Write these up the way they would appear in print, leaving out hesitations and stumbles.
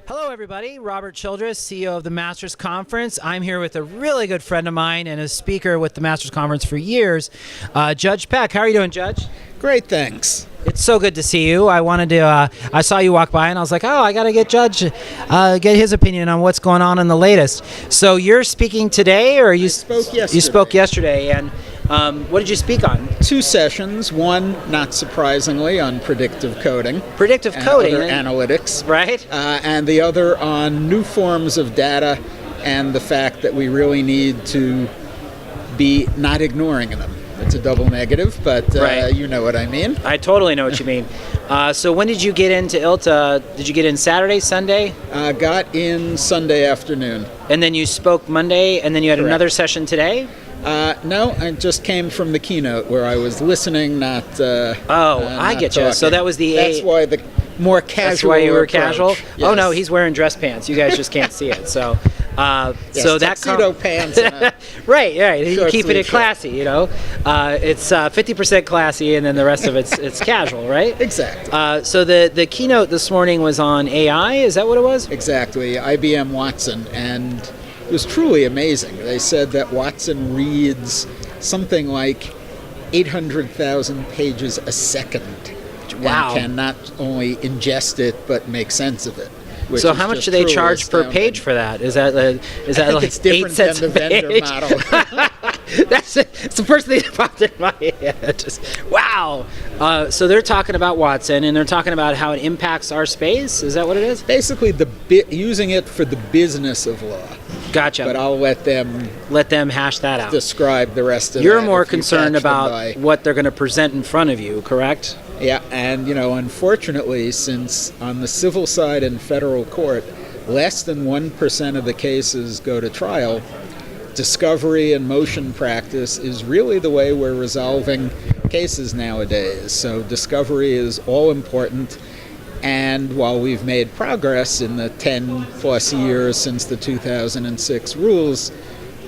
Hello, everybody. Robert Childress, CEO of the Masters Conference. I'm here with a really good friend of mine and a speaker with the Masters Conference for years, Judge Peck. How are you doing, Judge? Great, thanks. It's so good to see you. I wanted to. I saw you walk by, and I was like, "Oh, I got to get Judge, get his opinion on what's going on in the latest." So you're speaking today, or you spoke yesterday? You spoke yesterday, and what did you speak on? 2 sessions. One, not surprisingly, on predictive coding. Predictive coding, other analytics, right? And the other on new forms of data and the fact that we really need to be not ignoring them. It's a double negative, but right. You know what I mean. I totally know what you mean. So when did you get into ILTA? Did you get in Saturday, Sunday? Got in Sunday afternoon. And then you spoke Monday, and then you had Correct. Another session today? No, I just came from the keynote where I was listening, not I get you. So that was the That's why the more casual. That's why you were approach. casual? Yes. Oh, no, he's wearing dress pants. You guys just can't see it. So Yes, so that tuxedo pants. And a right. short Keeping sleeve it classy, you know. It's 50% classy, and then the rest of it's casual, right? Exactly. So the keynote this morning was on AI. Is that what it was? Exactly. IBM Watson, and it was truly amazing. They said that Watson reads something like 800,000 pages a second. Wow. And can not only ingest it but make sense of it. So how much do they charge per page for that? Is that I think like it's different 8 cents than the a vendor page? model. It's the first thing that popped in my head. Just, wow. So they're talking about Watson, and they're talking about how it impacts our space. Is that what it is? Basically, using it for the business of law. Gotcha. But I'll let them hash that out. describe the rest of it. You're more concerned about what they're going to present in front of you, correct? Yeah, and unfortunately, since on the civil side in federal court, less than 1% of the cases go to trial, discovery and motion practice is really the way we're resolving cases nowadays. So discovery is all important, and while we've made progress in the 10 plus years since the 2006 rules,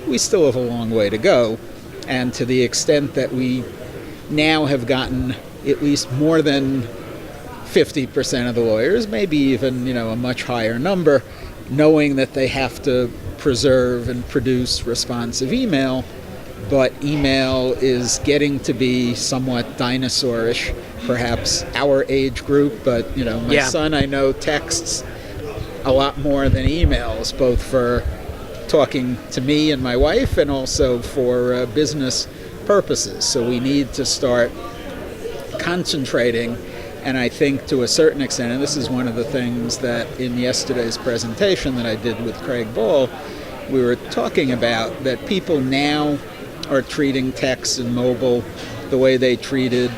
we still have a long way to go. And to the extent that we now have gotten at least more than 50% of the lawyers, maybe even a much higher number, knowing that they have to preserve and produce responsive email, but email is getting to be somewhat dinosaurish, perhaps our age group, but my son, I know, texts a lot more than emails, both for talking to me and my wife and also for business purposes. So we need to start concentrating, and I think to a certain extent, and this is one of the things that in yesterday's presentation that I did with Craig Ball, we were talking about that people now are treating text and mobile the way they treated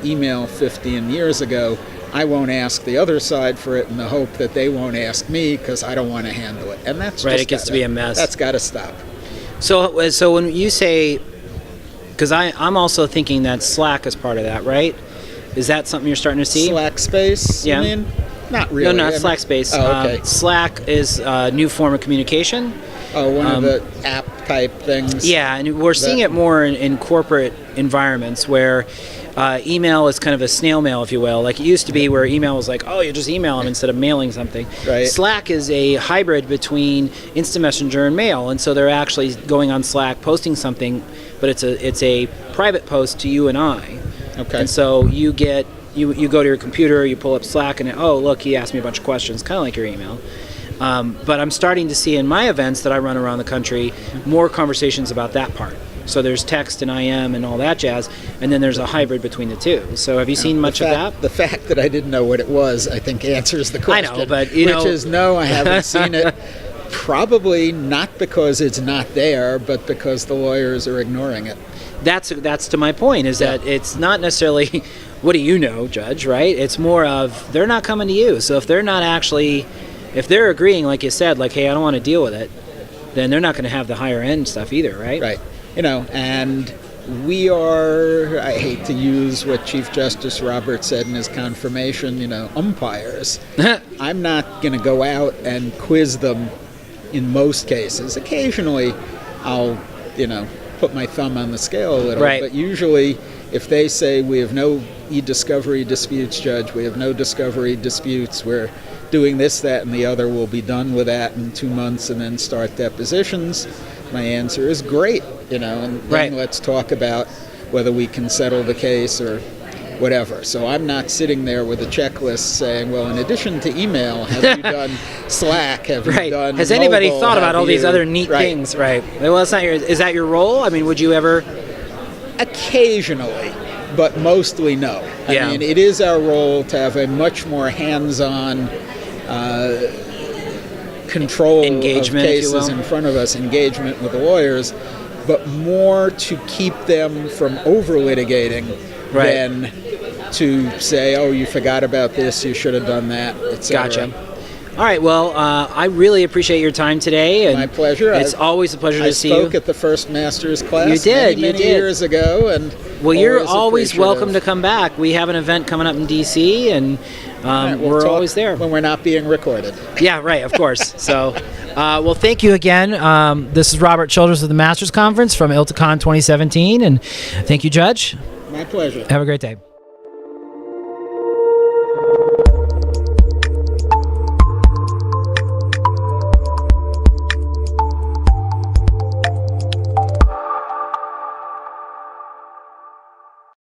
email 15 years ago. I won't ask the other side for it in the hope that they won't ask me because I don't want to handle it. And that's right. It gets to be a mess. That's got to stop. So when you say, because I'm also thinking that Slack is part of that, right? Is that something you're starting to see? Slack space, yeah. You mean? Not really. No, not Slack space. Oh, okay. Slack is a new form of communication. Oh, one of the app type things. Yeah, and we're seeing it more in corporate environments where email is kind of a snail mail, if you will. Like it used to be where email was like, oh, you just email them instead of mailing something. Right. Slack is a hybrid between Instant Messenger and mail, and so they're actually going on Slack, posting something, but it's a private post to you and I. Okay. And so you get you go to your computer, you pull up Slack, and oh, look, he asked me a bunch of questions, kind of like your email. But I'm starting to see in my events that I run around the country more conversations about that part. So there's text and IM and all that jazz, and then there's a hybrid between the two. So have you seen much of that? The fact that I didn't know what it was, I think, answers the question. I know, but which is no, I haven't seen it. Probably not because it's not there, but because the lawyers are ignoring it. That's to my point, is that it's not necessarily, what do you know, Judge, right? It's more of, they're not coming to you. So if they're not actually, if they're agreeing, like you said, like, hey, I don't want to deal with it, then they're not going to have the higher end stuff either, right? Right. And we are, I hate to use what Chief Justice Roberts said in his confirmation, umpires. I'm not going to go out and quiz them in most cases. Occasionally, I'll, put my thumb on the scale a little. Right. But usually, if they say we have no e-discovery disputes, Judge, we have no discovery disputes, we're doing this, that, and the other, we'll be done with that in 2 months and then start depositions, my answer is great, and then let's talk about whether we can settle the case or whatever. So I'm not sitting there with a checklist saying, well, in addition to email, have you done Slack? Have you done Has anybody mobile? thought about all these other neat Right. things? Right. Well, that's not is that your role? I mean, would you ever? Occasionally, but mostly no. I mean, it is our role to have a much more hands-on control engagement, of cases in front of us, engagement with the lawyers, but more to keep them from over-litigating than to say, oh, you forgot about this, you should have done that, etc. Gotcha. All right, well, I really appreciate your time today. And my pleasure. It's always a pleasure to see you. I spoke at the first master's class you did, many years ago. And well, you're always welcome to come back. We have an event coming up in D.C., and we're always there. When we're not being recorded. Yeah, right, of course. So, well, thank you again. This is Robert Childers of the Masters Conference from ILTACon 2017, and thank you, Judge. My pleasure. Have a great day.